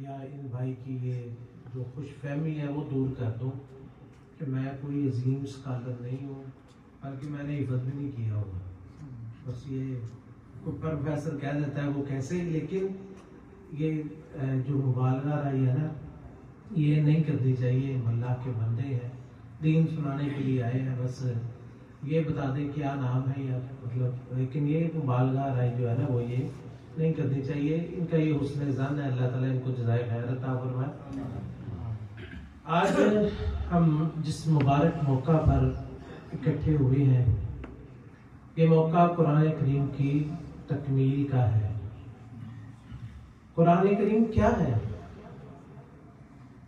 یا ان بھائی کی یہ جو خوش فہمی ہے وہ دور کر دوں کہ میں کوئی عظیم اسکالر نہیں ہوں، بلکہ میں نے حفظ بھی نہیں کیا ہوا، بس یہ کوئی پروفیسر کہہ دیتا ہے وہ کیسے، لیکن یہ جو مبالغہ رہی ہے نا یہ نہیں کرنی چاہیے. اللہ کے بندے ہیں، دین سنانے کے لیے آئے ہیں، بس یہ بتا دیں کیا نام ہے یا مطلب، لیکن یہ مبالغہ رائے جو ہے نا وہ یہ نہیں کرنی چاہیے. ان کا یہ حسن ظن ہے، اللہ تعالیٰ ان کو جزائے خیر عطا فرمائے. آج ہم جس مبارک موقع پر اکٹھے ہوئے ہیں، یہ موقع قرآن کریم کی تکمیل کا ہے. قرآن کریم کیا ہے؟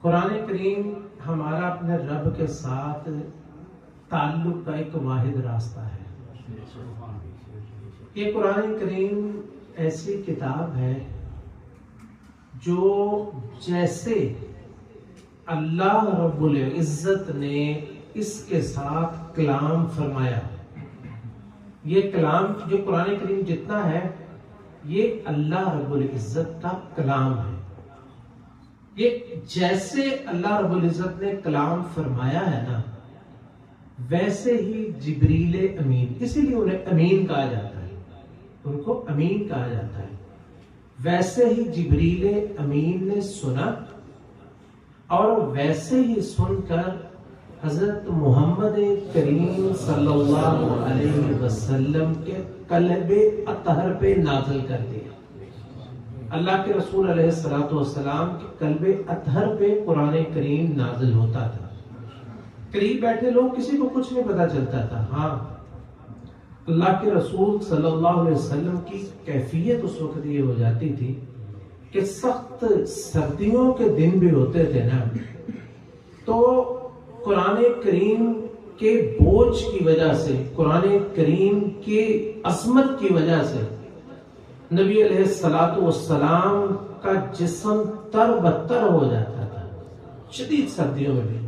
قرآن کریم ہمارا اپنے رب کے ساتھ تعلق کا ایک واحد راستہ ہے. یہ قرآن کریم ایسی کتاب ہے جو جیسے اللہ رب العزت نے اس کے ساتھ کلام فرمایا، یہ کلام جو قرآن کریم جتنا ہے یہ اللہ رب العزت کا کلام ہے. یہ جیسے اللہ رب العزت نے کلام فرمایا ہے نا، ویسے ہی جبریل امین، اسی لیے انہیں امین کہا جاتا ہے، ان کو امین کہا جاتا ہے، ویسے ہی جبریل امین نے سنا اور ویسے ہی سن کر حضرت محمد کریم صلی اللہ علیہ وسلم کے قلب اطہر پہ نازل کر دیا. اللہ کے رسول علیہ السلام کے قلب اطہر پہ قرآن کریم نازل ہوتا تھا. قریب بیٹھے لوگ کسی کو کچھ نہیں پتا چلتا تھا. ہاں، اللہ کے رسول صلی اللہ علیہ وسلم کی کیفیت اس وقت یہ ہو جاتی تھی کہ سخت سردیوں کے دن بھی ہوتے تھے نا، تو قرآن کریم کے بوجھ کی وجہ سے، قرآن کریم کی عظمت کی وجہ سے نبی علیہ السلام کا جسم تر بتر ہو جاتا تھا شدید سردیوں میں بھی.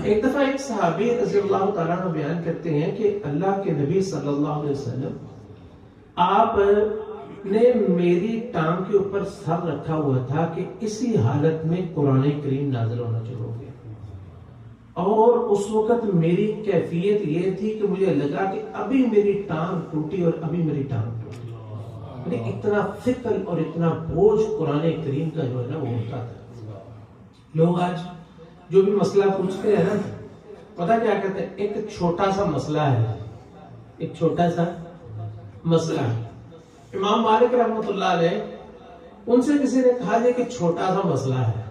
ایک دفعہ ایک صحابی رضی اللہ تعالیٰ عنہ بیان کرتے ہیں کہ اللہ کے نبی صلی اللہ علیہ وسلم، آپ نے میری ٹانگ کے اوپر سر رکھا ہوا تھا کہ اسی حالت میں قرآن کریم نازل ہونا شروع ہو گیا، اور اس وقت میری کیفیت یہ تھی کہ مجھے لگا کہ ابھی میری ٹانگ ٹوٹی اور ابھی میری ٹانگ ٹوٹی. اتنا ثقل اور اتنا بوجھ قرآن کریم کا جو ہے نا وہ ہوتا تھا. لوگ آج جو بھی مسئلہ پوچھتے ہیں نا، پتہ کیا کہتے ہیں؟ ایک چھوٹا سا مسئلہ ہے، ایک چھوٹا سا مسئلہ ہے. امام مالک رحمۃ اللہ علیہ، ان سے کسی نے کہا کہ چھوٹا سا مسئلہ ہے.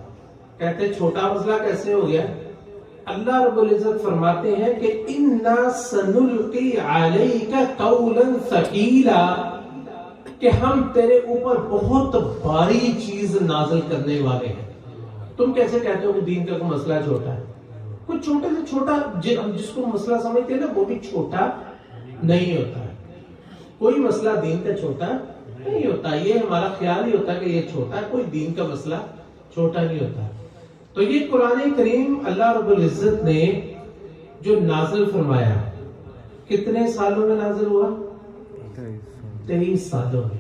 کہتے ہیں چھوٹا مسئلہ کیسے ہو گیا؟ اللہ رب العزت فرماتے ہیں کہ اِنَّا سَنُلْقِي عَلَيْكَ قَوْلًا ثَقِيلًا، کہ ہم تیرے اوپر بہت بھاری چیز نازل کرنے والے ہیں. تم کیسے کہتے ہو کہ دین کا کوئی مسئلہ چھوٹا ہے؟ کوئی چھوٹے سے چھوٹا جس کو مسئلہ سمجھتے ہیں نا وہ بھی چھوٹا نہیں ہوتا ہے. کوئی مسئلہ دین کا چھوٹا نہیں ہوتا. یہ ہمارا خیال ہی ہوتا ہے کہ یہ چھوٹا ہے، کوئی دین کا مسئلہ چھوٹا نہیں ہوتا. تو یہ قرآن کریم اللہ رب العزت نے جو نازل فرمایا، کتنے سالوں میں نازل ہوا؟ 23 سالوں میں.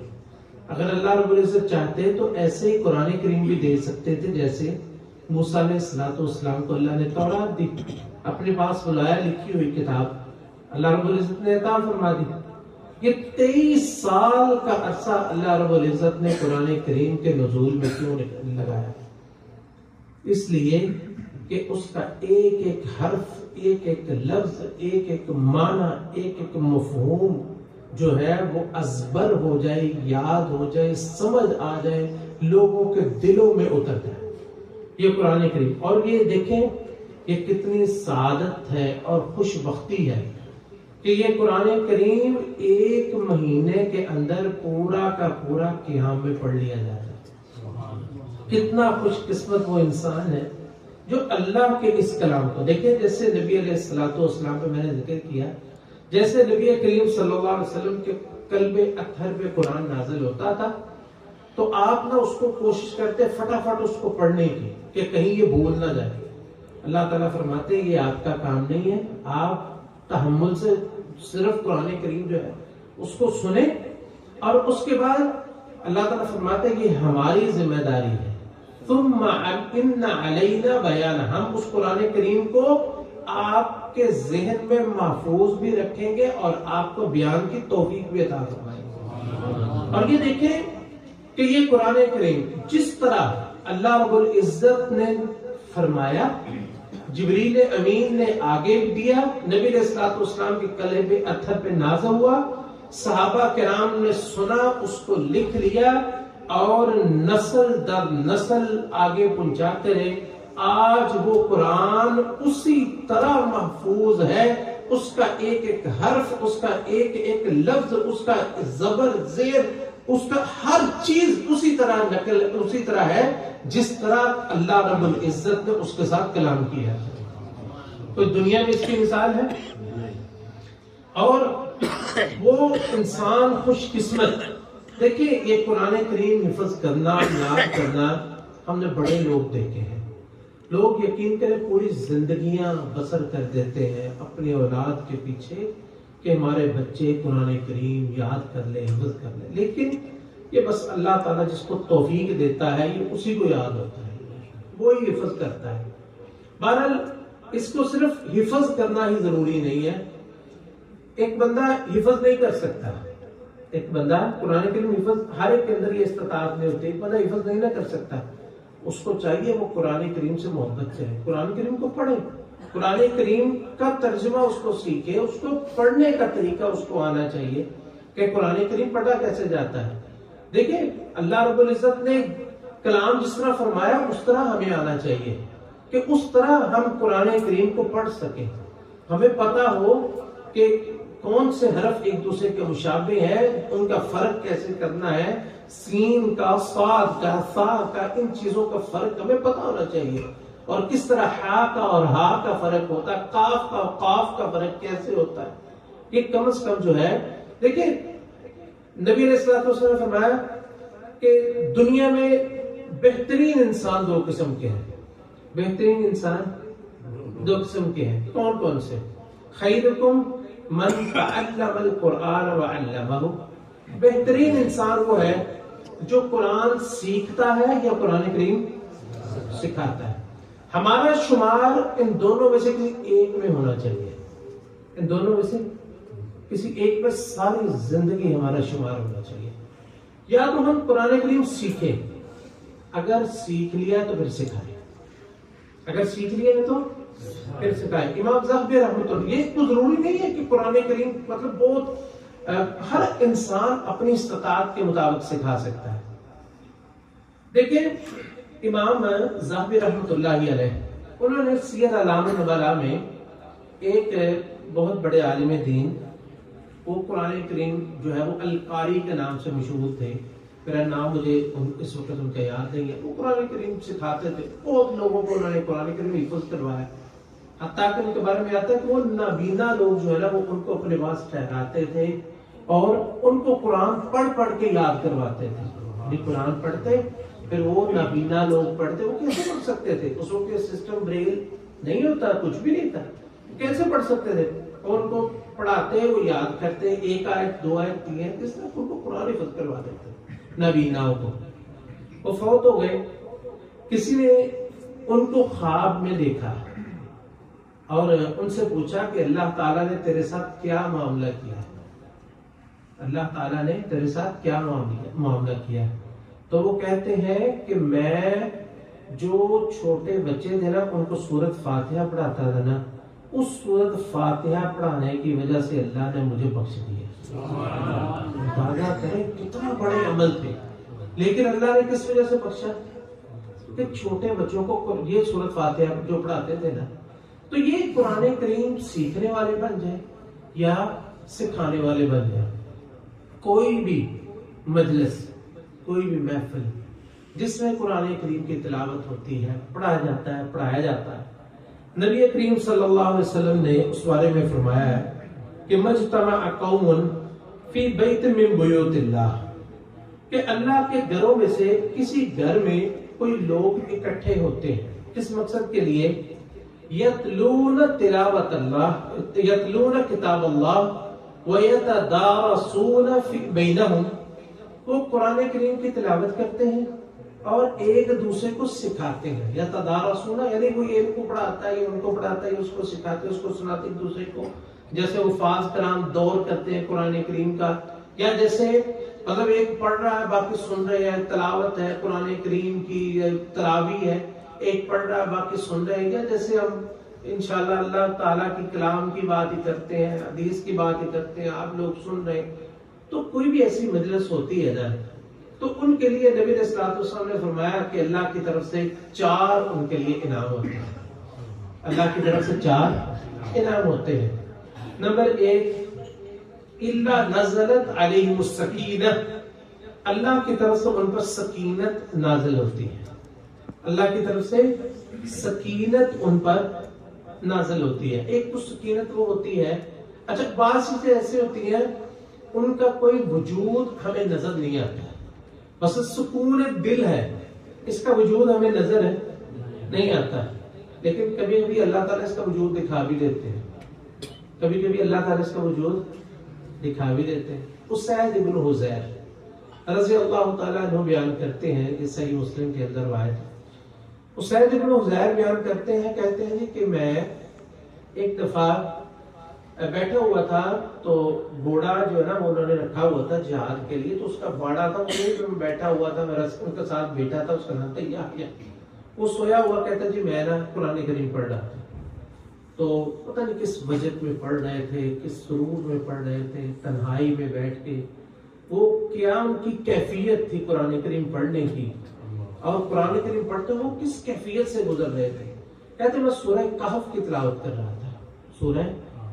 اگر اللہ رب العزت چاہتے تو ایسے ہی قرآن کریم بھی دے سکتے تھے، جیسے موسیٰ علیہ السلام کو اللہ نے تورات دی، اپنے پاس بلایا، لکھی ہوئی کتاب اللہ رب العزت نے عطا فرما دی. یہ 23 سال کا عرصہ اللہ رب العزت نے قرآن کریم کے نزول میں کیوں لگایا؟ اس لیے کہ اس کا ایک ایک حرف، ایک ایک لفظ، ایک ایک معنی، ایک ایک مفہوم جو ہے وہ ازبر ہو جائے، یاد ہو جائے، سمجھ آ جائے، لوگوں کے دلوں میں اتر جائے. یہ قرآن کریم، اور یہ دیکھیں یہ کتنی سعادت ہے اور خوش بختی ہے کہ یہ قرآن کریم 1 مہینے کے اندر پورا کا پورا قیام میں پڑھ لیا جاتا ہے. کتنا خوش قسمت وہ انسان ہے جو اللہ کے اس کلام کو دیکھیں. جیسے نبی علیہ السلام پہ میں نے ذکر کیا، جیسے نبی کریم صلی اللہ علیہ وسلم کے قلب اطہر پہ قرآن نازل ہوتا تھا تو آپ نہ اس کو کوشش کرتے فٹافٹ اس کو پڑھنے کی کہ کہیں یہ بھول نہ جائے. اللہ تعالیٰ فرماتے ہیں یہ آپ کا کام نہیں ہے، آپ تحمل سے صرف قرآن کریم جو ہے اس کو سنیں، اور اس کے بعد اللہ تعالیٰ فرماتے ہیں یہ ہماری ذمہ داری ہے. ثم ان علینا بیان، ہم اس قرآن کریم کو آپ کے ذہن میں محفوظ بھی رکھیں گے اور آپ کو بیان کی توفیق بھی عطا فرمائیں گے۔ اور یہ دیکھیں کہ یہ قرآن کریم جس طرح اللہ رب العزت نے فرمایا، جبریل امین نے آگے دیا، نبی علیہ الصلوۃ والسلام کے قلب پہ اتھر پہ نازل ہوا، صحابہ کرام نے سنا، اس کو لکھ لیا اور نسل در نسل آگے پہنچاتے رہے۔ آج وہ قرآن اسی طرح محفوظ ہے، اس کا ایک ایک حرف، اس کا ایک ایک لفظ، اس کا زبر زیر، اس کا ہر چیز اسی طرح ہے جس طرح اللہ رب العزت نے اس کے ساتھ کلام کیا ہے۔ کوئی دنیا میں اس کی مثال ہے؟ اور وہ انسان خوش قسمت۔ دیکھیں یہ قرآن کریم حفظ کرنا، یاد کرنا، ہم نے بڑے لوگ دیکھے ہیں، لوگ یقین کریں پوری زندگیاں بسر کر دیتے ہیں اپنی اولاد کے پیچھے کہ ہمارے بچے قرآن کریم یاد کر لیں، حفظ کر لیں، لیکن یہ بس اللہ تعالیٰ جس کو توفیق دیتا ہے یہ اسی کو یاد ہوتا ہے، وہی حفظ کرتا ہے۔ بہرحال اس کو صرف حفظ کرنا ہی ضروری نہیں ہے، ایک بندہ حفظ نہیں کر سکتا، ایک بندہ قرآن کریم حفظ، ہر ایک کے اندر یہ استطاعت نہیں ہوتی، ایک بندہ حفظ نہیں نہ کر سکتا، اس کو چاہیے وہ قرآن کریم سے محبت کرے، قرآن کریم کو پڑھے، قرآن کریم کا ترجمہ اس کو سیکھے، اس کو پڑھنے کا طریقہ اس کو آنا چاہیے کہ قرآن کریم پڑھا کیسے جاتا ہے۔ دیکھیں اللہ رب العزت نے کلام جس طرح فرمایا اس طرح ہمیں آنا چاہیے کہ اس طرح ہم قرآن کریم کو پڑھ سکیں، ہمیں پتا ہو کہ کون سے حرف ایک دوسرے کے مشابہ ہیں، ان کا فرق کیسے کرنا ہے، سین کا، صاد کا، ثا کا، ان چیزوں کا فرق ہمیں پتا ہونا چاہیے، اور کس طرح ہا کا اور ہا کا فرق ہوتا ہے، قاف کا اور قاف کا فرق کیسے ہوتا ہے، یہ کم از کم جو ہے۔ دیکھیں نبی علیہ الصلوۃ والسلام نے فرمایا کہ دنیا میں بہترین انسان دو قسم کے ہیں، بہترین انسان دو قسم کے ہیں، کون کون سے؟ خیرکم من تعلم القرآن وعلمہ، بہترین انسان وہ ہے جو قرآن سیکھتا ہے یا قرآن کریم سکھاتا ہے۔ ہمارا شمار ان دونوں میں سے کسی ایک میں ہونا چاہیے، ان دونوں میں سے کسی ایک میں ساری زندگی ہمارا شمار ہونا چاہیے۔ یا تو ہم قرآن کریم سیکھیں، اگر سیکھ لیا تو پھر سکھائیں، اگر سیکھ لیا ہے تو پھر سکھائیں۔ امام ذہبی رحمۃ اللہ، یہ تو ضروری نہیں ہے کہ قرآن کریم مطلب بہت ہر انسان اپنی استطاعت کے مطابق سکھا سکتا ہے۔ دیکھیں امام ذہبی رحمۃ اللہ علیہ، انہوں نے سیر اعلام النبلاء میں ایک بہت بڑے عالم دین، وہ قرآن کریم جو ہے وہ القاری کے نام سے مشہور تھے، میرا نام مجھے اس وقت ان کا یاد نہیں ہے، وہ قرآن کریم سکھاتے تھے، بہت لوگوں کو انہوں نے قرآن کریم حفظ کروایا، حتیٰ کہ ان کے بارے میں آتا ہے کہ وہ نابینا لوگ جو ہے نا وہ ان کو اپنے پاس ٹھہراتے تھے اور ان کو قرآن پڑھ پڑھ کے یاد کرواتے تھے۔ قرآن پڑھتے پھر وہ نابینا لوگ پڑھتے، وہ کیسے پڑھ سکتے تھے؟ اس وقت سسٹم بریل نہیں ہوتا، کچھ بھی نہیں تھا، کیسے پڑھ سکتے تھے؟ اور ان کو پڑھاتے، وہ یاد کرتے، ایک آیت، دو آیت، تین آیت، اس طرح ان کو قرآن حفظ کروا دیتے نابیناؤں کو۔ وہ فوت ہو گئے، کسی نے ان کو خواب میں دیکھا اور ان سے پوچھا کہ اللہ تعالیٰ نے تیرے ساتھ کیا معاملہ کیا ہے، اللہ تعالیٰ نے تیرے ساتھ کیا معاملہ کیا ہے؟ تو وہ کہتے ہیں کہ میں جو چھوٹے بچے تھے نا ان کو سورۃ فاتحہ پڑھاتا تھا نا، اس سورۃ فاتحہ پڑھانے کی وجہ سے اللہ نے مجھے بخش دیا۔ اندازہ کریں کتنا بڑے عمل تھے، لیکن اللہ نے کس وجہ سے بخشا؟ کہ چھوٹے بچوں کو یہ سورۃ فاتحہ جو پڑھاتے تھے نا، تو یہ قرآن کریم سیکھنے والے بن جائیں یا سکھانے والے بن جائیں، کوئی بھی مجلس، کوئی بھی محفل جس میں قرآن کریم کی تلاوت ہوتی ہے، پڑھایا جاتا ہے، پڑھایا جاتا ہے، نبی کریم صلی اللہ علیہ وسلم نے اس بارے میں فرمایا ہے کہ مجتمع قوم فی بیت من بیوت اللہ، کہ اللہ کے گھروں میں سے کسی گھر میں کوئی لوگ اکٹھے ہوتے ہیں، کس مقصد کے لیے؟ یتلون تلاوت اللہ، یتلون کتاب اللہ ویتدارسون بینہم، وہ قرآن کریم کی تلاوت کرتے ہیں اور ایک دوسرے کو سکھاتے ہیں. یا تدارسون یعنی کوئی ایک کو پڑھاتا ہے, ان کو پڑھاتا ہے, اس کو سکھاتے ہیں, اس کو سناتے ایک دوسرے کو. جیسے حفاظ کرام دور کرتے ہیں قرآن کریم کا, یا جیسے مطلب ایک پڑھ رہا ہے باقی سن رہے ہیں, تلاوت ہے قرآن کریم کی, تراویح ہے, ایک پڑھ رہا ہے باقی سن رہے ہیں. یا جیسے ہم انشاءاللہ اللہ تعالیٰ کی کلام کی بات ہی کرتے ہیں, حدیث کی بات ہی کرتے ہیں, آپ لوگ سن رہے ہیں, تو کوئی بھی ایسی مجلس ہوتی ہے نا, تو ان کے لیے نبی علیہ الصلوۃ والسلام نے فرمایا کہ اللہ کی طرف سے 4 ان کے لیے انعام ہوتے ہیں. اللہ کی طرف سے 4 انعام ہوتے ہیں. نمبر 1, الا نزلت علیہم السکینہ, اللہ کی طرف سے ان پر سکینت نازل ہوتی ہے. اللہ کی طرف سے سکینت ان پر نازل ہوتی ہے. ایک تو سکینت وہ ہوتی ہے, اچھا بعض چیزیں ایسی ہوتی ہیں ان کا کوئی وجود ہمیں نظر نہیں آتا, بس سکون دل ہے, اس کا وجود ہمیں نظر نہیں آتا, لیکن کبھی کبھی اللہ تعالیٰ اس کا وجود دکھا بھی دیتے ہیں. کبھی کبھی اللہ تعالیٰ اس کا وجود دکھا بھی دیتے ہیں. اسید ابن حضیر رضی اللہ تعالیٰ عنہ بیان کرتے ہیں, یہ صحیح مسلم کے اندر روایت ہے. اسید ابن حضیر بیان کرتے ہیں, کہتے ہیں کہ میں ایک دفعہ بیٹھا ہوا تھا, تو گھوڑا جو ہے نا انہوں نے رکھا ہوا تھا جہاد کے لیے, تو اس کا باڑا تھا, وہ بیٹھا ہوا تھا, میرا ان کے ساتھ بیٹھا تھا, اس کا نام تھا یحییٰ. وہ سویا ہوا, کہتا جی میں نا قرآن کریم پڑھ رہا تھا. تو پتہ نہیں کس وجد میں پڑھ رہے تھے, کس سرور میں پڑھ رہے تھے, تنہائی میں بیٹھ کے, وہ کیا ان کی کیفیت تھی قرآن کریم پڑھنے کی, اور قرآن کریم پڑھتے وہ کس کیفیت سے گزر رہے تھے. کہتے میں سورہ کہف کی تلاوت کر رہا تھا. سورہ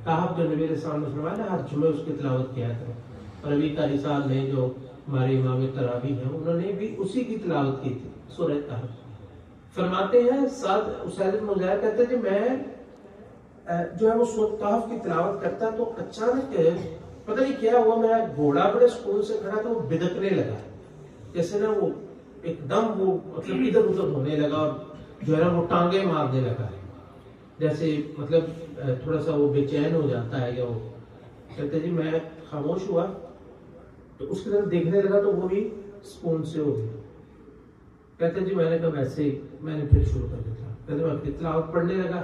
کہف جو نبی علیہ السلام نے فرمایا نا ہر جمعہ اس کی تلاوت کیا کرو, اور ابھی قاری صاحب نے جو ہمارے امام تراویح ہیں انہوں نے بھی اسی کی تلاوت کی تھی, سورہ کہف. فرماتے ہیں ساتھ اسید بن حضیر کہتے ہیں کہ میں جو ہے وہ سورہ کہف کی تلاوت کرتا, تو اچانک پتہ نہیں کیا ہوا, میرا گھوڑا بڑے سکون سے کھڑا تھا, وہ بدکنے لگا, جیسے نا وہ ایک دم وہ مطلب ادھر ادھر ہونے لگا, اور جو ہے نا وہ ٹانگیں مارنے لگا, جیسے مطلب تھوڑا سا وہ بے چین ہو جاتا ہے. یا وہ کہتے جی میں خاموش ہوا, تو اس کی طرف دیکھنے لگا تو وہ بھی سکون سے ہو گیا. کہتے جی میں نے کہا ویسے ہی میں نے پھر شروع کر دیا. کہتے میں پھر تلاوت پڑھنے لگا,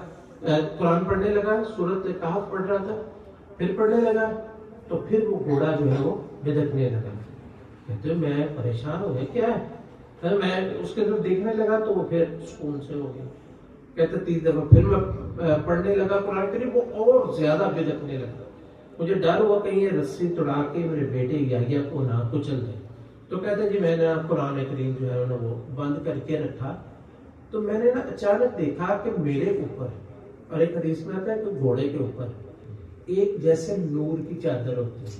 قرآن پڑھنے لگا, سورۃ کہف پڑھ رہا تھا, پھر پڑھنے لگا, تو پھر وہ گھوڑا جو ہے وہ بدکنے لگا. کہتے میں پریشان ہو گیا, کیا ہے, میں اس کے طرف دیکھنے لگا تو وہ پھر سکون سے ہو گیا. کہتے 3 دفعہ پھر میں پڑھنے لگا قرآن کریم, وہ اور زیادہ بدکنے لگا. مجھے ڈر ہوا کہیں یہ رسی توڑا کے میرے بیٹے یحییٰ کو نہ کچل دے. تو کہتے جی میں نے قرآن کریم جو ہے وہ بند کر کے رکھا, تو میں نے نا اچانک دیکھا کہ میرے اوپر, اور ایک حدیث میں آتا ہے کہ گھوڑے کے اوپر ایک جیسے نور کی چادر ہوتی ہے,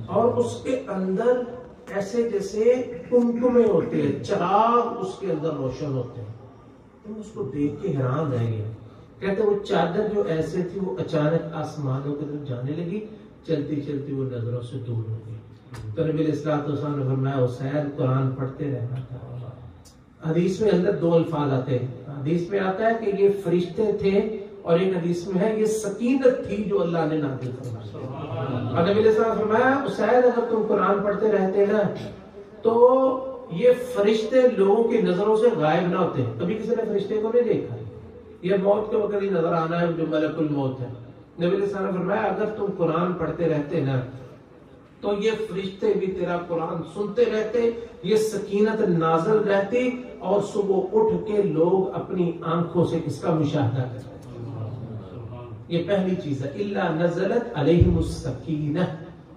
اور اس کے اندر ایسے جیسے کمکمے ہوتے ہیں, چراغ اس کے اندر روشن ہوتے ہیں. تو اس کو دیکھ کے حیران رہ گیا. کہتے وہ چادر جو ایسے تھی وہ اچانک آسمانوں کی طرف جانے لگی, چلتی چلتی وہ نظروں سے دور ہو گئی. تو نبی علیہ الصلوۃ والسلام نے فرمایا حسین قرآن پڑھتے رہنا تھا. حدیث میں اندر 2 الفاظ آتے ہیں. حدیث میں آتا ہے کہ یہ فرشتے تھے, اور ایک حدیث میں ہے یہ سکینت تھی جو اللہ نے نازل فرمائی. اور نبی علیہ السلام نے فرمایا حسین اگر تم قرآن پڑھتے رہتے نا تو یہ فرشتے لوگوں کی نظروں سے غائب نہ ہوتے. کبھی کسی نے فرشتے کو نہیں دیکھا, یہ موت کے وقت ہی نظر آنا ہے جو ملک الموت ہے. نبی علیہ السلام نے فرمایا اگر تم قرآن پڑھتے رہتے نا تو یہ فرشتے بھی تیرا قرآن سنتے رہتے, یہ سکینت نازل رہتی, اور صبح اٹھ کے لوگ اپنی آنکھوں سے اس کا مشاہدہ کرتے. یہ پہلی چیز ہے, الا نزلت علیہم السکینہ,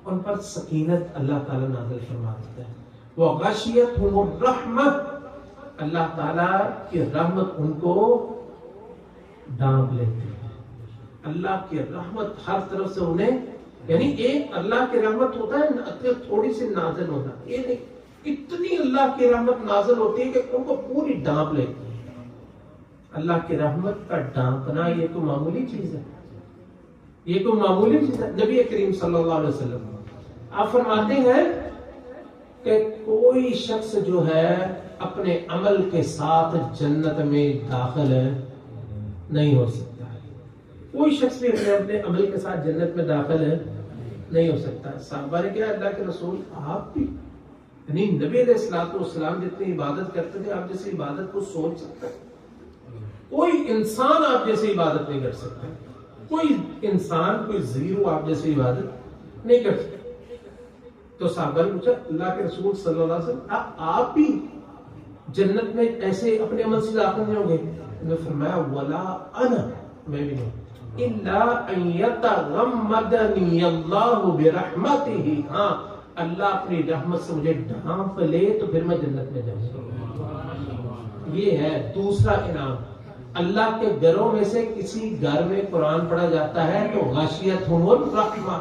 ان پر سکینت اللہ تعالیٰ نازل فرما دیتا ہے. وغشیتہم الرحمہ, اللہ تعالیٰ کی رحمت ان کو ڈانپ لیتی ہے. اللہ کی رحمت ہر طرف سے انہیں, یعنی ایک اللہ کی رحمت ہوتا ہے تھوڑی سی نازل ہوتا, یہ نہیں اتنی اللہ کی رحمت نازل ہوتی ہے کہ ان کو پوری ڈانپ لیتی ہے. اللہ کی رحمت کا ڈانپنا یہ تو معمولی چیز ہے, یہ تو معمولی چیز ہے. نبی کریم صلی اللہ علیہ وسلم آپ فرماتے ہیں کہ کوئی شخص جو ہے اپنے عمل کے ساتھ جنت میں داخل نہیں ہو سکتا. کوئی شخص بھی اپنے عمل کے ساتھ جنت میں داخل نہیں ہو سکتا. صحابہ نے کہا اللہ کے رسول آپ بھی, یعنی نبی علیہ الصلوۃ والسلام جتنی عبادت کرتے تھے آپ جیسی عبادت کو سوچ سکتا ہے؟ کوئی انسان آپ جیسی عبادت نہیں کر سکتا، کوئی انسان، کوئی زیرو آپ جیسی عبادت نہیں کر سکتا۔ تو صحابہ نے پوچھا اللہ کے رسول صلی اللہ علیہ وسلم آپ بھی جنت میں ایسے اپنے عمل سے داخل نہیں ہوں گے؟ انہوں نے فرمایا ولا انا، میں بھی نہیں، الا ان یتغمدنی اللہ برحمتہ، ہاں اللہ اپنی رحمت سے مجھے ڈھانپ لے تو پھر میں جنت میں جاؤں گا۔ یہ ہے دوسرا انعام۔ اللہ کے گھروں میں سے کسی گھر میں قرآن پڑھا جاتا ہے تو غاشیتہم الرحمہ،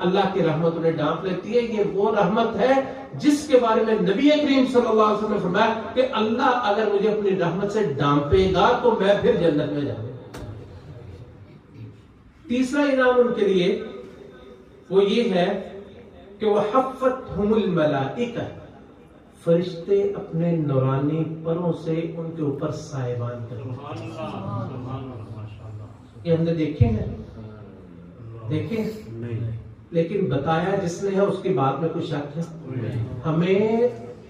اللہ کی رحمت انہیں ڈانپ لیتی ہے۔ یہ وہ رحمت ہے جس کے بارے میں نبی کریم صلی اللہ علیہ وسلم نے فرمایا کہ اللہ اگر مجھے اپنی رحمت سے ڈانپے گا تو میں پھر جنت میں جاؤں گا۔ تیسرا انعام ان کے لیے وہ یہ ہے کہ وحفتہم الملائکہ، فرشتے اپنے نورانی پروں سے ان کے اوپر سائبان کرتے ہیں۔ یہ ہم نے دیکھے ہیں؟ دیکھیں نہیں، لیکن بتایا جس نے ہے اس کی بات میں کوئی شک ہے؟ ہمیں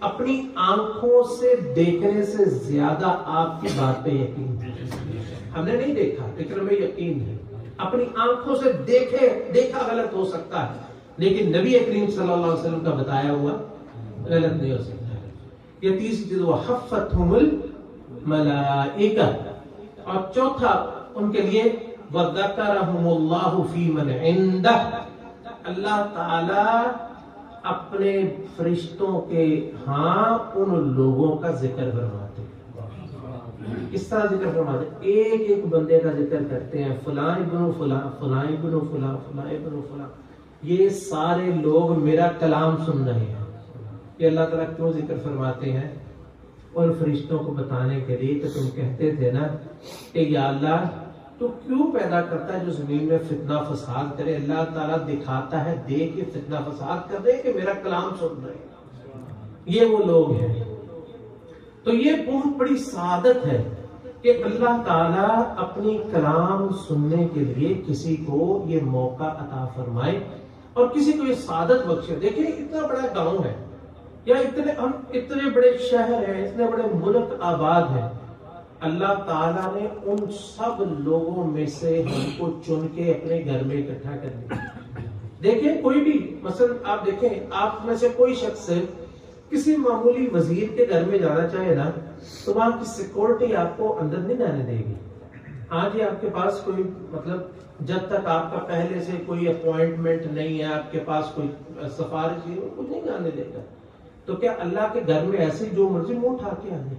اپنی آنکھوں سے دیکھنے سے زیادہ آپ کی بات پہ یقین ہے۔ ہم نے نہیں دیکھا لیکن ہمیں یقین ہے، اپنی آنکھوں سے دیکھا غلط ہو سکتا ہے لیکن نبی کریم صلی اللہ علیہ وسلم کا بتایا ہوا غلط نہیں ہو سکتا ہے۔ یہ تیسری چیز وحفتہم الملائکہ، اور چوتھا ان کے لیے وذکرہم اللہ فی من عندہ، اللہ تعالی اپنے فرشتوں کے ہاں ان لوگوں کا ذکر فرماتے ہیں۔ اس طرح ذکر فرماتے ہیں، ایک ایک بندے کا ذکر کرتے ہیں، فلاں ابن فلاں، فلاں ابن فلاں، فلاں ابن فلاں، یہ سارے لوگ میرا کلام سن رہے ہیں۔ یہ اللہ تعالیٰ کیوں ذکر فرماتے ہیں؟ ان فرشتوں کو بتانے کے لیے کہ تم کہتے تھے نا کہ یا اللہ تو کیوں پیدا کرتا ہے جو زمین میں فتنہ فساد کرے؟ اللہ تعالیٰ دکھاتا ہے دیکھ کے فتنہ فساد کر دے کہ میرا کلام سن رہے ہیں۔ یہ وہ لوگ ہیں۔ تو یہ بہت بڑی سعادت ہے کہ اللہ تعالیٰ اپنی کلام سننے کے لیے کسی کو یہ موقع عطا فرمائے اور کسی کو یہ سعادت بخشے۔ دیکھیں اتنا بڑا گاؤں ہے یا اتنے بڑے شہر ہیں، اتنے بڑے ملک آباد ہیں، اللہ تعالیٰ نے ان سب لوگوں میں سے ہم کو چن کے اپنے گھر میں اکٹھا کر دیا۔ دیکھیں کوئی بھی مثلا آپ دیکھیں، آپ میں سے کوئی شخص کسی معمولی وزیر کے گھر میں جانا چاہے نا تو وہاں کی سیکورٹی آپ کو اندر نہیں جانے دے گی۔ ہاں جی آپ کے پاس کوئی مطلب جب تک آپ کا پہلے سے کوئی اپوائنٹمنٹ نہیں ہے، آپ کے پاس کوئی سفارش ہے، کچھ نہیں جانے دے گا۔ تو کیا اللہ کے گھر میں ایسے جو مرضی منہ اٹھا کے آنے؟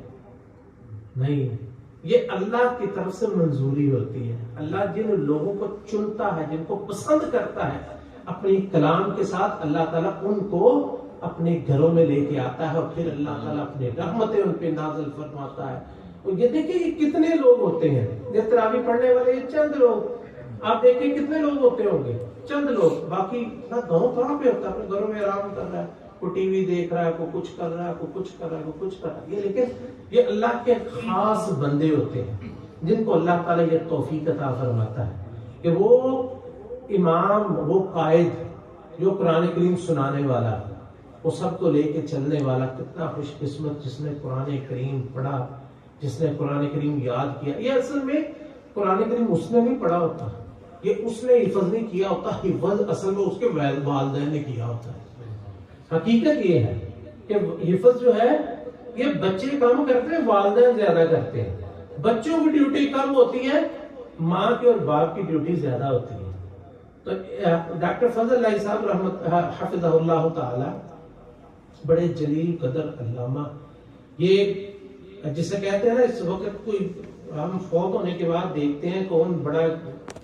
نہیں، یہ اللہ کی طرف سے منظوری ہوتی ہے۔ اللہ جن لوگوں کو چنتا ہے، جن کو پسند کرتا ہے اپنی کلام کے ساتھ، اللہ تعالیٰ ان کو اپنے گھروں میں لے کے آتا ہے اور پھر اللہ تعالیٰ اپنے رحمتیں ان پہ نازل فرماتا ہے۔ یہ دیکھیں یہ کتنے لوگ ہوتے ہیں، جس تراویح پڑھنے والے یہ چند لوگ، آپ دیکھیں کتنے لوگ ہوتے ہوں گے، چند لوگ، باقی گاؤں کہاں پہ ہوتا ہے، اپنے گھروں میں آرام کر رہا ہے، کوئی ٹی وی دیکھ رہا ہے، کوئی کچھ کر رہا ہے، کوئی کچھ کر رہا ہے، کوئی کچھ کر رہا ہے۔ یہ لیکن یہ اللہ کے خاص بندے ہوتے ہیں جن کو اللہ تعالیٰ یہ توفیق عطا فرماتا ہے کہ وہ امام، وہ قائد جو قرآن کریم سنانے والا، وہ سب کو لے کے چلنے والا، کتنا خوش قسمت جس نے قرآن کریم پڑھا، جس نے قرآن کریم یاد کیا۔ یہ اصل میں قرآن کریم اس نے نہیں پڑھا ہوتا، یہ اس نے حفظ نہیں کیا ہوتا، حفظ اصل میں اس کے والدین نے کیا ہوتا ہے۔ حقیقت یہ ہے کہ حفظ جو ہے یہ بچے کم کرتے ہیں، والدین زیادہ کرتے ہیں۔ بچوں کی ڈیوٹی کم ہوتی ہے، ماں کی اور باپ کی ڈیوٹی زیادہ ہوتی ہے۔ تو ڈاکٹر فضل اللہ صاحب حفظہ اللہ تعالی، بڑے جلیل قدر علامہ، یہ جسے کہتے ہیں نا اس وقت کوئی ہم فوت ہونے کے بعد دیکھتے ہیں کون بڑا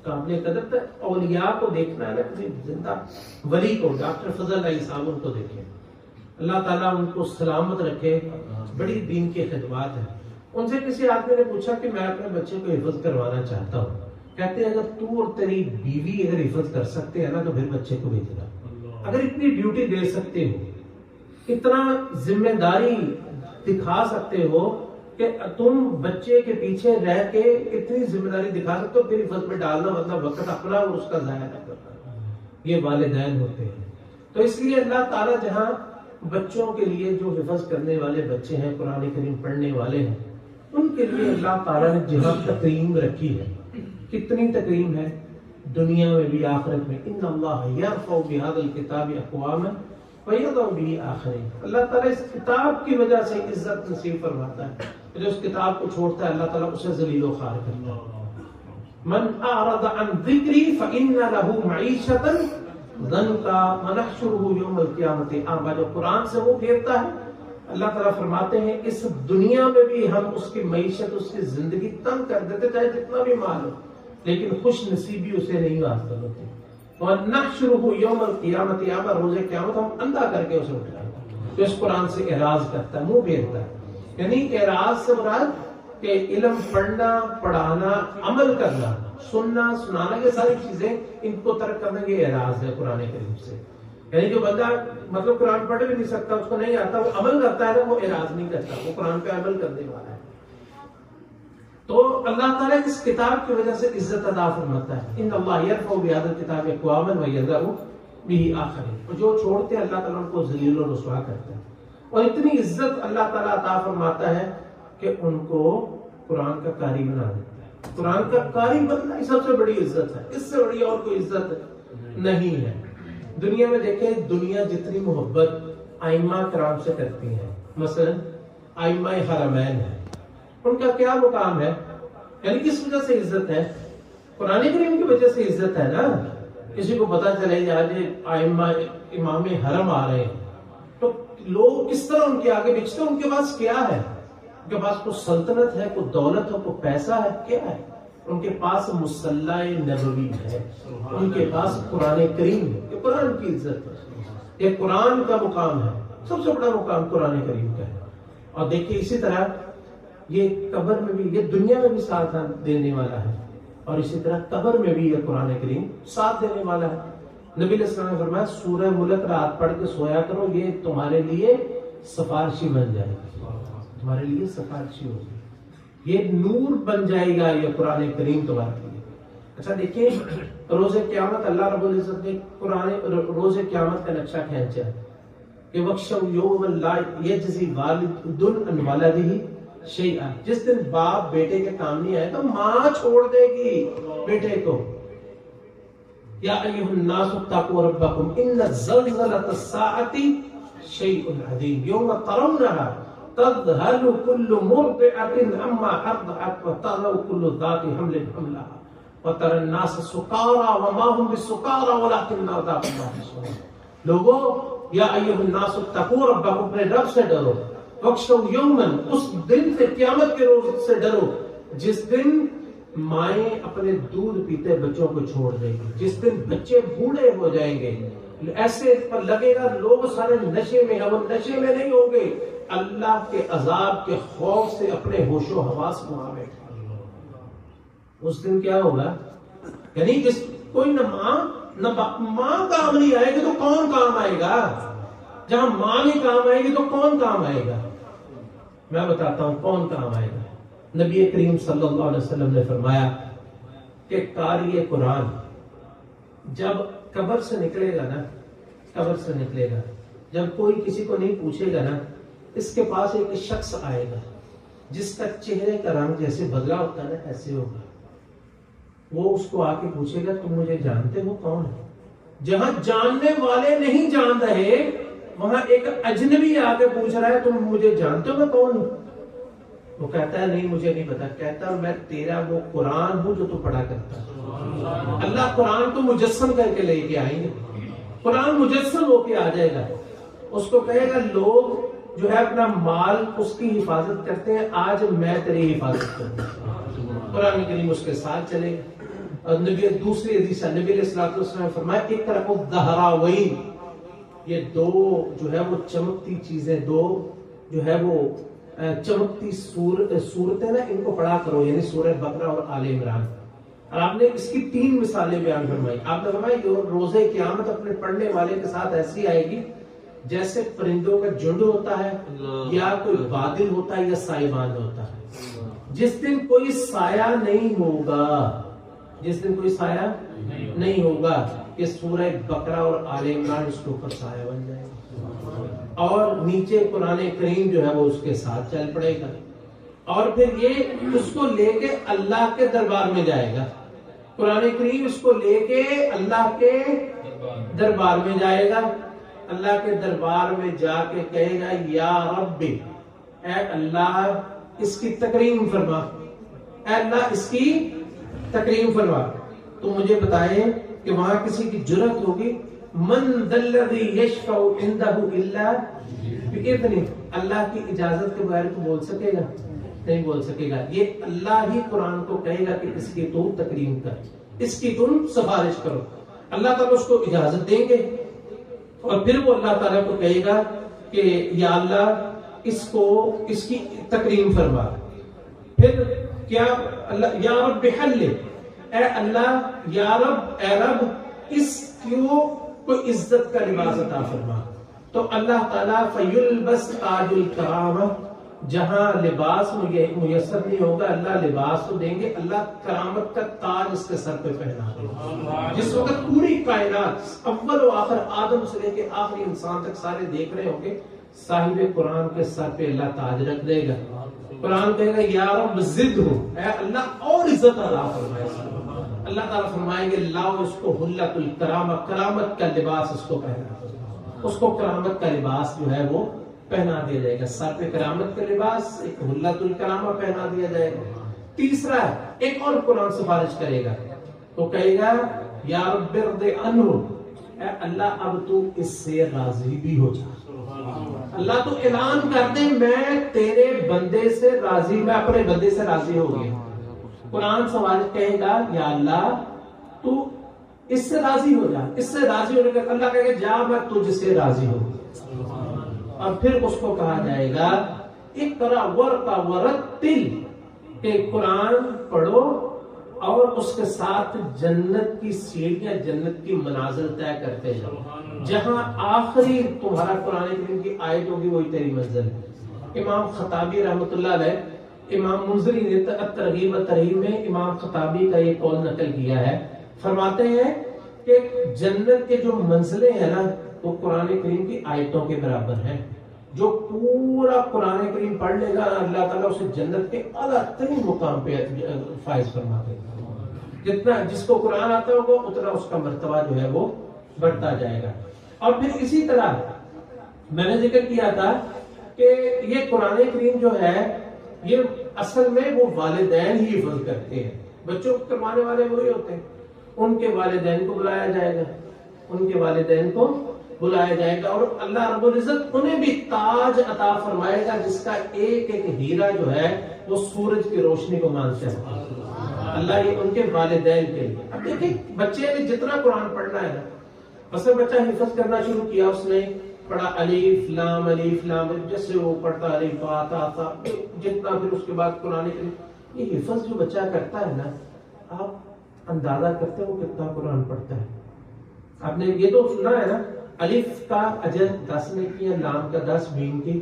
قابل قدر تھا، اولیاء کو دیکھنا ہے نا، کسی زندہ ولی کو، ڈاکٹر فضل اللہ صاحب ان کو دیکھیں، اللہ تعالیٰ ان کو سلامت رکھے، بڑی دین کی خدمات ہے۔ ان سے کسی آدمی نے پوچھا کہ میں اپنے بچے کو حفظ کروانا چاہتا ہوں، کہتے ہیں اگر تو اور تیری بیوی اگر حفظ کر سکتے ہیں نا تو پھر بچے کو بھیجنا، اگر اتنی ڈیوٹی دے سکتے ہو، اتنا ذمہ داری دکھا سکتے ہو کہ تم بچے کے پیچھے رہ کے اتنی ذمہ داری دکھا سکتے ہو، پھر حفظ میں ڈالنا مطلب وقت اپنا اور اس کا ضائع نہ کرنا، یہ والدین ہوتے ہیں۔ تو اس لیے اللہ تعالیٰ جہاں بچوں کے لیے جو حفظ کرنے والے بچے ہیں، قرآن کریم پڑھنے والے ہیں، ان کے لیے اللہ تعالیٰ نے جہاں تکریم رکھی ہے، کتنی تکریم ہے دنیا میں بھی آخرت میں. ان اللہ یرفع بہذا الکتاب اقواما ویضع به آخرین. اللہ تعالیٰ اس کتاب کی وجہ سے عزت نصیب فرماتا ہے. جو اس کتاب کو چھوڑتا ہے اللہ تعالیٰ اسے ذلیل و خوار کرتا ہے. من اعرض عن ذکری فإن له معیشة ضنکا ونحشره یوم القیامت اعما. جو قرآن سے وہ پھیرتا ہے اللہ تعالیٰ فرماتے ہیں اس دنیا میں بھی ہم اس کی معیشت، اس کی زندگی تنگ کر دیتے، چاہے جتنا بھی مال ہو، لیکن خوش نصیبی اسے نہیں حاصل ہوتی. وَنَحْشُرُهُ يَوْمَ الْقِيَامَةِ اعما. روز قیامت ہم اندھا کر کے اسے اٹھائیں گے جو اس قرآن سے اعراض کرتا ہے، منہ پھیرتا ہے. یعنی اعراض سے مراد کہ علم پڑھنا، پڑھانا، عمل کرنا، سننا، سنانا، یہ ساری چیزیں ان کو ترک کرنا، یہ اعراض ہے قرآن کریم سے. یعنی جو بندہ مطلب قرآن پڑھ بھی نہیں سکتا، اس کو نہیں آتا، وہ عمل کرتا ہے، وہ اعراض نہیں کرتا، وہ قرآن پہ عمل کرنے والا ہے. تو اللہ تعالیٰ اس کتاب کی وجہ سے عزت عطا فرماتا ہے. ان اللہ یرفع بہذا الکتاب اقواما ویضع به آخرین. اور جو چھوڑتے ہیں اللہ تعالیٰ ان کو ذلیل و رسوا کرتا ہے. اور اتنی عزت اللہ تعالیٰ عطا فرماتا ہے کہ ان کو قرآن کا قاری بنا دیتا ہے. قرآن کا قاری بننا ہی سب سے بڑی عزت ہے، اس سے بڑی اور کوئی عزت نہیں ہے. دنیا میں دیکھیں، دنیا جتنی محبت ائمہ کرام سے کرتی ہے، مثلا ائمہ حرمین ہیں، ان کا کیا مقام ہے؟ یعنی کس وجہ سے عزت ہے؟ قرآن کریم کی وجہ سے عزت ہے نا. کسی کو پتا چلے آج ائمہ امام حرم آ رہے ہیں تو لوگ کس طرح ان کے آگے بچتے ہیں. ان کے پاس کیا ہے؟ ان کے پاس کوئی سلطنت ہے، کوئی دولت ہے، کوئی پیسہ ہے، کیا ہے؟ ان کے پاس مصلی نبوی ہے، ان کے پاس قرآن کریم ہے. یہ قرآن کی عزت ہے، یہ قرآن کا مقام ہے. سب سے بڑا مقام قرآن کریم کا ہے. اور دیکھیے اسی طرح یہ قبر میں بھی، یہ دنیا میں بھی ساتھ دینے والا ہے، اور اسی طرح قبر میں بھی یہ قرآن کریم ساتھ دینے والا ہے. نبی علیہ السلام نے فرمایا سورہ ملک رات پڑھ کے سویا کرو، یہ تمہارے لیے سفارشی بن جائے گی، تمہارے لیے سفارشی ہوگی، یہ نور بن جائے گا یہ قرآن کریم تمہارے لیے. اچھا دیکھیں، روز قیامت اللہ رب العزت نے قرآن روز قیامت کا نقشہ کھینچا ہے کہ وَاخْشَوْا يَوْمًا لَا يَجْزِي وَالِدٌ عَنْ وَلَدِهِ شَيْئًا. جس دن باپ بیٹے کے کام نہیں آئے تو ماں چھوڑ دے گی بیٹے کو. یا ایھا الناس اتقوا ربکم ان زلزلۃ الساعۃ شیء عظیم یوم ترونها تذهل كل مرضعة عما ارضعت وتضع كل ذات حمل حملها وترى الناس سکارى وما هم بسکارى ولكن عذاب الله شدید. لوگوں، یا ایھا الناس اتقوا ربکم، اپنے رب سے ڈرو. واخشوا یوما، اس دن سے، قیامت کے روز سے ڈرو جس دن مائیں اپنے دودھ پیتے بچوں کو چھوڑ دیں گے، جس دن بچے بوڑھے ہو جائیں گے. ایسے پر لگے گا لوگ سارے نشے میں ہیں، وہ نشے میں نہیں ہوں گے، اللہ کے عذاب کے خوف سے اپنے ہوش و حواس گنوا بیٹھے. اس دن کیا ہوگا؟ یعنی جس کوئی نہ ماں کام نہیں آئے گی تو کون کام آئے گا؟ جہاں ماں نہیں کام آئے گی تو کون کام آئے گا؟ میں بتاتا ہوں کون کام آئے گا. نبی کریم صلی اللہ علیہ وسلم نے فرمایا کہ قاری قرآن جب قبر سے نکلے گا نا، قبر سے نکلے گا، جب کوئی کسی کو نہیں پوچھے گا نا، اس کے پاس ایک شخص آئے گا جس کا چہرے کا رنگ جیسے بدلا ہوتا ہے نا، ایسے ہوگا. وہ اس کو آ کے پوچھے گا تم مجھے جانتے ہو کون ہے؟ جہاں جاننے والے نہیں جان رہے وہاں ایک اجنبی آ کے پوچھ رہا ہے تم مجھے جانتے ہو میں کون ہوں؟ وہ کہتا ہے نہیں مجھے نہیں پتا. کہتا ہے میں تیرا وہ قرآن ہوں جو تو پڑھا کرتا ہے. اللہ قرآن کو مجسم کر کے لے کے آئیں گے، قرآن مجسم ہو کے آ جائے گا. اس کو کہے گا لوگ جو ہے اپنا مال اس کی حفاظت کرتے ہیں، آج میں تیری حفاظت کرتا ہوں. قرآن کریم اس کے ساتھ چلے گا. اور دوسری حدیث نبی علیہ الصلوۃ والسلام نے فرمایا اقرأ الدہراوین، یہ دو جو ہے وہ چمکتی چیزیں، دو جو ہے وہ چمکتی صورتیں نا، ان کو پڑھا کرو، یعنی سورہ بقرہ اور آل عمران. اور آپ نے اس کی 3 مثالیں بیان فرمائی. آپ نے فرمایا کہ روز قیامت اپنے پڑھنے والے کے ساتھ ایسی آئے گی جیسے پرندوں کا جھنڈ ہوتا ہے یا کوئی بادل ہوتا ہے یا سائبان ہوتا ہے. جس دن کوئی سایہ نہیں ہوگا، جس دن کوئی سایہ نہیں ہوگا، یہ سورہ بقرہ اور آل عمران اس کے اوپر سایہ بن جائے گا. اور نیچے قرآن کریم جو ہے وہ اس کے ساتھ چل پڑے گا، اور پھر یہ اس کو لے کے اللہ کے دربار میں جائے گا، قرآن کریم اس کو لے کے اللہ کے دربار میں جائے گا، اللہ کے دربار میں جا کے کہے گا یا رب، اے اللہ اس کی تکریم فرما، اے اللہ اس کی تکریم فرما۔ تو مجھے بتائیں کہ وہاں کسی کی جرأت ہوگی؟ من ذا الذی یشفع عندہ الا بإذنہ، اللہ کی اجازت کے بغیر تو بول سکے گا؟ نہیں بول سکے گا۔ یہ اللہ ہی قرآن کو کہے گا کہ اس کی تم تکریم کر، اس کی تم سفارش کرو، اللہ تعالیٰ اس کو اجازت دیں گے، اور پھر وہ اللہ تعالیٰ کو کہے گا کہ یا اللہ اس کی تکریم فرما۔ پھر کیا اللہ یا رب حل، اے اللہ، یا رب، اے رب اس کو کوئی عزت کا لباس عطا فرما۔ تو اللہ تعالیٰ فیلبس تاج الکرامہ، جہاں لباس میسر نہیں ہوگا اللہ لباس تو دیں گے، اللہ کرامت کا تاج اس کے سر پہ پہنا دے گا۔ جس وقت پوری کائنات اول و آخر آدم سے لے کے آخری انسان تک سارے دیکھ رہے ہوں گے، صاحب قرآن کے سر پہ اللہ تاج رکھ دے گا۔ قرآن کہے گا یا رب زد ہو، اے اللہ اور عزت عطا فرمائے۔ اللہ تعالیٰ فرمائیں گے لاؤ اس کو حلت الکرامہ، کرامت کا لباس اس کو پہنا دو، اس کو کرامت کا لباس جو ہے وہ پہنا دیا جائے گا، سر پہ کرامت کا لباس، ایک حلت الکرامہ پہنا دیا جائے گا۔ تیسرا ایک اور قرآن سفارش کرے گا، تو کہے گا یا رب ارض عنہ، اے اللہ اب تو اس سے راضی بھی ہو جا۔ اللہ تو اعلان کر دے میں تیرے بندے سے راضی، میں اپنے بندے سے راضی ہو گیا۔ قرآن سفارش کہے گا یا اللہ تو اس سے راضی ہو جا، اس سے راضی ہونے کا اللہ کہے گا جا میں تجھ سے راضی ہوں۔ اور پھر اس کو کہا جائے گا اقرا ورقا ورتل، کہ قرآن پڑھو اور اس کے ساتھ جنت کی سیڑھیاں، جنت کی منازل طے کرتے جاؤ، جہاں آخری تمہارا قرآن کریم کی آیت ہوگی وہی تیری منزل ہے۔ امام خطابی رحمۃ اللہ علیہ، امام منذری نے ترغیب و ترہیب میں امام خطابی کا یہ قول نقل کیا ہے، فرماتے ہیں کہ جنت کے جو منزلیں ہیں نا وہ قرآن کریم کی آیتوں کے برابر ہیں۔ جو پورا قرآن کریم پڑھ لے گا اللہ تعالیٰ اسے جنت کے اعلیٰ ترین مقام پہ فائز فرما دے گا۔ جتنا جس کو قرآن آتا ہوگا اتنا اس کا مرتبہ جو ہے وہ بڑھتا جائے گا۔ اور پھر اسی طرح میں نے ذکر کیا تھا کہ یہ قرآن کریم جو ہے یہ اصل میں وہ والدین ہی حفظ کرتے ہیں، بچوں کو کروانے والے وہی ہوتے ہیں، ان کے والدین کو بلایا جائے گا، ان کے والدین کو بلایا جائے گا، اور اللہ رب العزت انہیں بھی تاج عطا فرمائے گا جس کا ایک ایک ہیرا جو ہے وہ سورج کی روشنی کو مانتا ہے۔ اللہ یہ ان کے والدین کے لیے۔ اب دیکھیں بچے نے جتنا قرآن پڑھنا ہے نا، بس بچہ حفظ کرنا شروع کیا، اس نے پڑھا الف لام الف لام، جیسے وہ پڑھتا الف با تا تا، جتنا پھر اس کے بعد قرآن یہ حفظ جو بچہ کرتا ہے نا، آپ اندازہ کرتے ہو کتنا قرآن پڑھتا ہے۔ آپ نے یہ تو سنا ہے نا الف کا اجر 10 نے کیا، لام کا 10، میم کی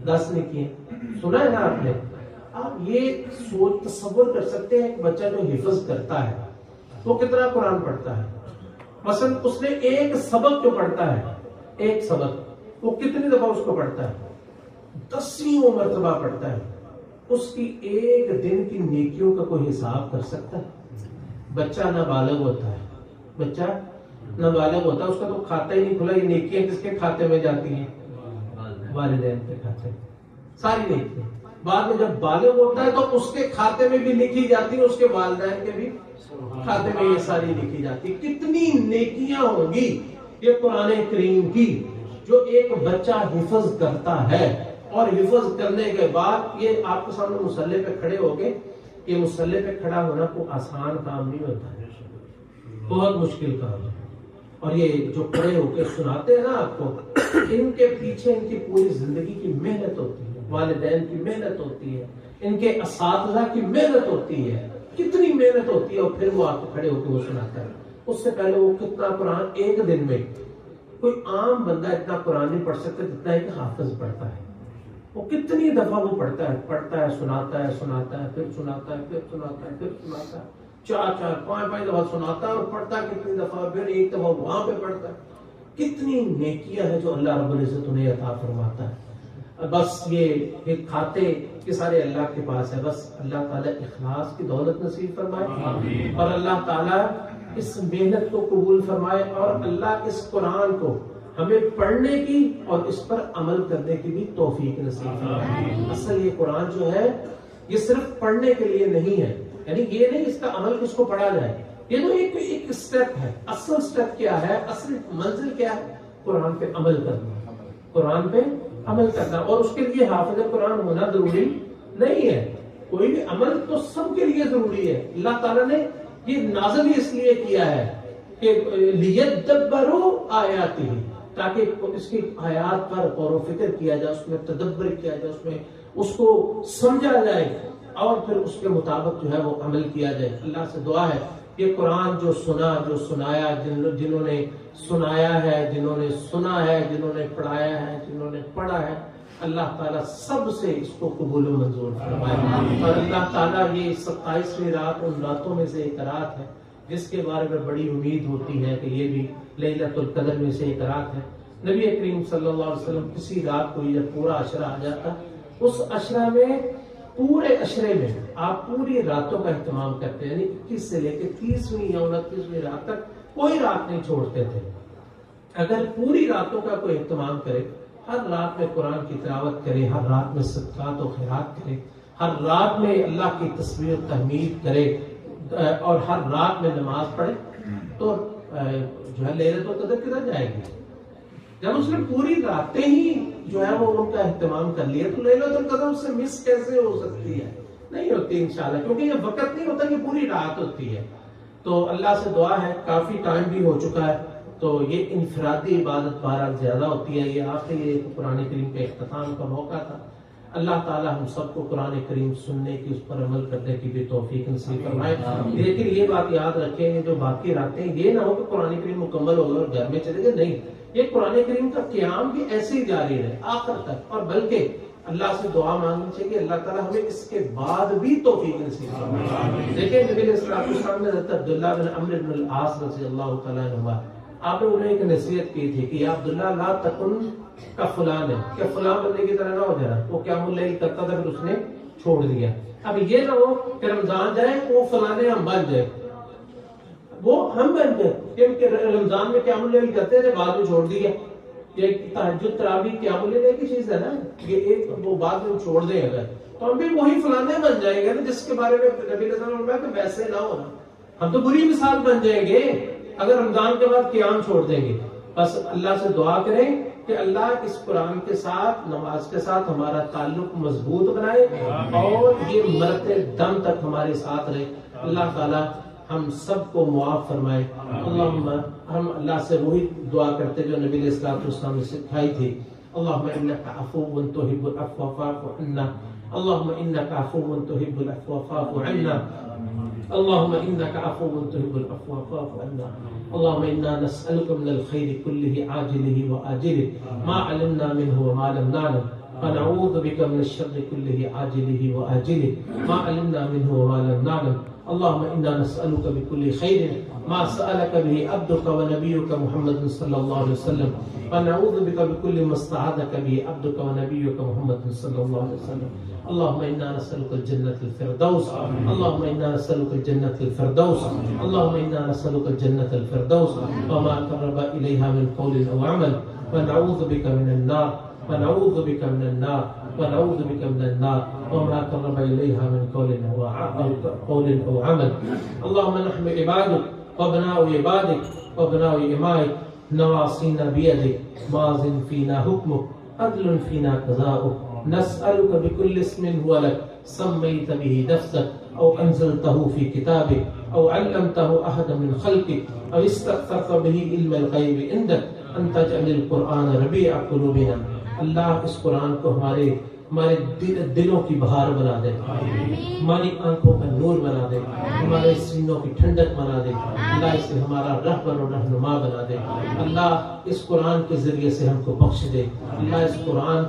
10 نے کیے، سنا ہے نا آپ نے۔ آپ یہ سوچ تصور کر سکتے ہیں کہ بچہ جو حفظ کرتا ہے وہ کتنا قرآن پڑھتا ہے۔ مثلا اس نے ایک سبق جو پڑھتا ہے، ایک سبق وہ کتنی دفعہ اس کو پڑھتا ہے؟ 10 مرتبہ پڑھتا ہے۔ اس کی ایک دن کی نیکیوں کا کوئی حساب کر سکتا ہے؟ بچہ نابالغ ہوتا ہے، بچہ نابالغ ہوتا ہے، اس کا تو کھاتا ہی نہیں کھلا، یہ نیکیاں کس کے کھاتے میں جاتی ہیں؟ والدین کے کھاتے میں، ساری نیکیاں۔ بعد میں جب بالغ ہوتا ہے تو اس کے کھاتے میں بھی لکھی جاتی ہے، اس کے والدین کے بھی کھاتے میں یہ ساری لکھی جاتی ہے۔ کتنی نیکیاں ہوں گی یہ قرآن کریم کی جو ایک بچہ حفظ کرتا ہے، اور حفظ کرنے کے بعد یہ آپ کے سامنے مصلی پہ کھڑے ہو گئے، یہ مصلی پہ کھڑا ہونا کوئی آسان کام نہیں ہوتا ہے، بہت مشکل کام ہے۔ اور یہ جو کھڑے ہو کے سناتے ہیں نا آپ کو، ان کے پیچھے ان کی پوری زندگی کی محنت ہوتی ہے، والدین کی محنت ہوتی ہے، ان کے اساتذہ کی محنت ہوتی ہے، کتنی محنت ہوتی ہے، اور پھر وہ آپ کو کھڑے ہو کے وہ سناتا ہے۔ اس سے پہلے وہ کتنا قرآن ایک دن میں، کوئی عام بندہ اتنا قرآن نہیں پڑھ سکتا جتنا ایک حافظ پڑھتا ہے۔ وہ کتنی دفعہ وہ پڑھتا ہے، سناتا ہے، پھر سناتا ہے، پھر سناتا ہے، پھر سناتا ہے، 4 4 5 5 دفعہ سناتا ہے، اور پڑھتا ہے کتنی دفعہ، پھر ایک دفعہ وہاں پہ پڑھتا ہے۔ کتنی نیکیاں ہیں جو اللہ رب العزت انہیں عطا فرماتا ہے. بس یہ کھاتے کہ سارے اللہ کے پاس ہے. بس اللہ تعالیٰ اخلاص کی دولت نصیب فرمائے اور اللہ تعالیٰ اس محنت کو قبول فرمائے اور اللہ اس قرآن کو ہمیں پڑھنے کی اور اس پر عمل کرنے کی بھی توفیق نصیب فرمائے. اصل یہ قرآن جو ہے یہ صرف پڑھنے کے لیے نہیں ہے، یعنی یہ نہیں اس کا عمل کس کو پڑھا جائے، یہ تو ایک سٹیپ ہے. اصل سٹیپ کیا ہے، اصل منزل کیا ہے؟ قرآن پہ عمل کرنا، قرآن پہ عمل کرنا. اور اس کے لیے حافظ قرآن ہونا ضروری نہیں ہے. کوئی بھی عمل تو سب کے لیے ضروری ہے. اللہ تعالیٰ نے یہ نازل اس لیے کیا ہے کہ لیدبروا آیاتہ، تاکہ اس کی آیات پر غور و فکر کیا جائے، اس میں تدبر کیا جائے، اس میں اس کو سمجھا جائے اور پھر اس کے مطابق جو ہے وہ عمل کیا جائے. اللہ سے دعا ہے یہ قرآن جو سنا، جو سنایا، جنہوں نے سنایا ہے، جنہوں نے سنا ہے، جنہوں نے پڑھایا ہے، جنہوں نے پڑھا ہے، اللہ تعالیٰ سب سے اس کو قبول و منظور فرمائے. اور اللہ تعالیٰ یہ 27ویں رات ان راتوں میں سے ایک رات ہے جس کے بارے میں بڑی امید ہوتی ہے کہ یہ بھی لیلۃ القدر میں سے ایک رات ہے. نبی کریم صلی اللہ علیہ وسلم کسی رات کو جب پورا عشرہ آ جاتا، اس عشرہ میں، پورے عشرے میں آپ پوری راتوں کا اہتمام کرتے ہیں، یعنی 21 سے لے کے 30ویں یا 29ویں رات تک کوئی رات نہیں چھوڑتے تھے. اگر پوری راتوں کا کوئی اہتمام کرے، ہر رات میں قرآن کی تلاوت کرے، ہر رات میں صدقات و خیرات کرے، ہر رات میں اللہ کی تسبیح و تحمید کرے اور ہر رات میں نماز پڑھے، تو جو ہے لیلۃ القدر کدھر جائے گی؟ جب اس نے پوری راتیں ہی جو ہے وہ ان کا اہتمام کر لیا تو لیلۃ القدر اس سے مس کیسے ہو سکتی ہے؟ نہیں ہوتی انشاءاللہ، کیونکہ یہ وقت نہیں ہوتا، یہ پوری رات ہوتی ہے. تو اللہ سے دعا ہے، کافی ٹائم بھی ہو چکا ہے، تو یہ انفرادی عبادت بہرحال زیادہ ہوتی ہے. یہ آخری قرآن کریم کے اختتام کا موقع تھا. اللہ تعالیٰ ہم سب کو قرآن کریم سننے کی، اس پر عمل کرنے کی بھی توفیق نصیب فرمائے. لیکن یہ بات یاد رکھیں، جو باقی راتیں یہ نہ ہو کہ قرآن کریم مکمل ہو گئے اور گھر میں چلے گئے، نہیں، یہ قرآن کریم کا قیام بھی ایسے ہی جاری رہے آخر تک. اور بلکہ اللہ سے دعا مانگنی چاہیے اللہ تعالیٰ ہمیں اس کے بعد بھی توفیق نصیب فرمائے. دیکھیں نبی علیہ السلام نے حضرت عبداللہ بن عمرو بن العاص رضی اللہ تعالیٰ عنہ، آپ نے انہیں ایک نصیحت کی تھی کہ یا عبداللہ لا تکن کا فلان ہے، کہ فلان بندے کی طرح نہ ہو جانا. وہ قیام اللیل کرتا تھا پھر اس نے چھوڑ دیا. اب یہ نہ ہو کہ رمضان جائے وہ فلانے ہم بن جائے، وہ ہم بن جائے کہ رمضان میں قیام اللیل کرتے تھے بعد میں چھوڑ دیا. یہ تہجد تراویح قیام اللیل ایک ہی چیز ہے نا، یہ ایک وہ بعد میں چھوڑ دیں اگر تو ہم بھی وہی فلانے بن جائیں گے نا جس کے بارے میں نبی علیہ السلام نے فرمایا کہ ویسے نہ ہونا. ہم تو بری مثال بن جائیں گے اگر رمضان کے بعد قیام چھوڑ دیں گے. بس اللہ سے دعا کریں کہ اللہ اس قرآن کے ساتھ، نماز کے ساتھ ہمارا تعلق مضبوط بنائے اور یہ مرتے دم تک ہمارے ساتھ رہے. اللہ تعالیٰ ہم سب کو معاف فرمائے. اللہم، ہم اللہ سے وہی دعا کرتے جو نبی علیہ السلام نے سکھائی تھی. اللہم انک عفو تحب العفو فاعف عنا، اللہم انک عفو تحب العفو فاعف عنا، اللہم انک عفو تحب العفو فاعف عنا. اللہم انا نسألک من الخیر کلہ عاجلہ وآجلہ ما علمنا منہ وما لم نعلم، ونعوذ بک من الشر کلہ عاجلہ وآجلہ ما علمنا منہ وما لم نعلم. اللهم إنا نسألك بكل خير ما سألك به عبدك ونبيك محمد صلى الله عليه وسلم، ونعوذ بك بكل ما استعاذك به عبدك ونبيك محمد صلى الله عليه وسلم. اللهم إنا نسألك الجنة الفردوس، اللهم إنا نسألك الجنة الفردوس، اللهم إنا نسألك الجنة الفردوس وما قرب إليها من قول أو عمل، ونعوذ بك من النار، ونعوذ بك من النار، ونعوذ بك من النار وما قرب إليها من قول أو عمل. اللهم نحن عبادك وابناء عبادك وابناء إمائك، نواصينا بيدك، ماض فينا حكمك، عدل فينا قضاؤك. نسألك بكل اسم هو لك سميت به نفسك أو أنزلته في كتابك أو علمته أحدا من خلقك أو استأثرت به علم الغيب عندك أن تجعل القرآن ربيع قلوبنا. اللہ اس قرآن کو ہمارے ہمارے دلوں کی بہار بنا دے، ہماری آنکھوں کا نور بنا دے، ہمارے سینوں کی ٹھنڈک بنا دے، اللہ اسے ہمارا رہبر و رہنما بنا دے، اللہ اس قرآن کے ذریعے سے ہم کو بخش دے، اللہ اس قرآن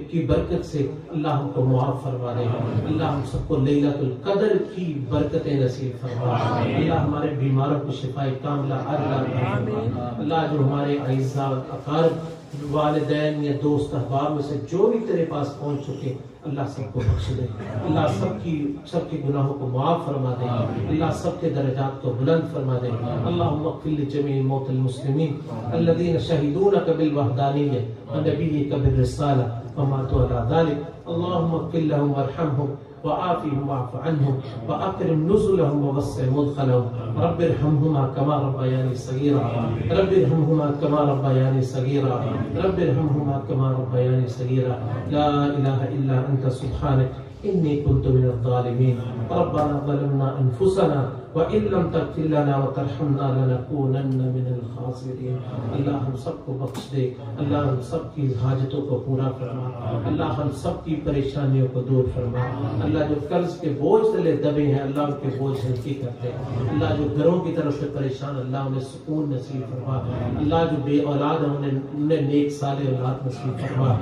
کی برکت سے اللہ ہم کو معاف فرما دے، اللہ ہم سب کو لیلۃ القدر کی برکتیں نصیب فرما، اللہ ہمارے بیماروں کو شفاء کاملہ فرما، اللہ جو ہمارے اعزاء اقارب والدین یا دوست احباب میں سے جو بھی تیرے پاس پہنچ چکے اللہ سب کو بخش دے، اللہ سب کے گناہوں کو معاف فرما دے، اللہ سب کے درجات کو بلند فرما دے، اللہم اغفر لجمیع موتى المسلمین الذین شہدوا لک بالوحدانیۃ ونبیک بالرسالہ وماتوا علی ذلک، اللہم اغفر لهم وارحمهم وعافهم واعف عنهم واکرم نزلهم ووسع مدخلهم رب ارحمهما كما ربياني صغيرا رب ارحمهما كما ربياني صغيرا رب ارحمهما كما ربياني صغيرا لا اله الا انت سبحانك انی كنت من الظالمین ربنا ظلمنا انفسنا وان لم تغفر لنا وترحمنا لنكونن من الخاسرین، اللہ ہم سب کو بخش دے، اللہ ہم سب کی حاجتوں کو پورا فرما، اللہ ہم سب کی پریشانیوں کو دور فرما، اللہ جو قرض کے بوجھ تلے دبے ہیں اللہ ان کے بوجھ ہلکی کر دے، اللہ جو گھروں کی طرف سے پریشان اللہ انہیں سکون نصیب فرما، اللہ جو بے اولاد ہیں انہیں نیک صالح اولاد نصیب فرما،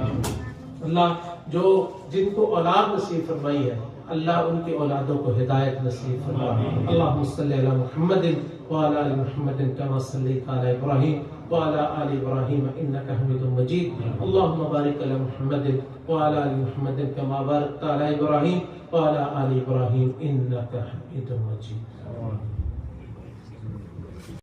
اللہ جو جن کو اولاد نصیب فرمائی ہے اللہ ان کی اولادوں کو ہدایت نصیب فرما، اللہم صلی علی محمد وعلی آل محمد کما صلیت علی ابراہیم وعلی آل ابراہیم انک حمید مجید، اللہم بارک علی محمد وعلی آل محمد کما بارکت علی ابراہیم وعلی آل ابراہیم انک حمید مجید۔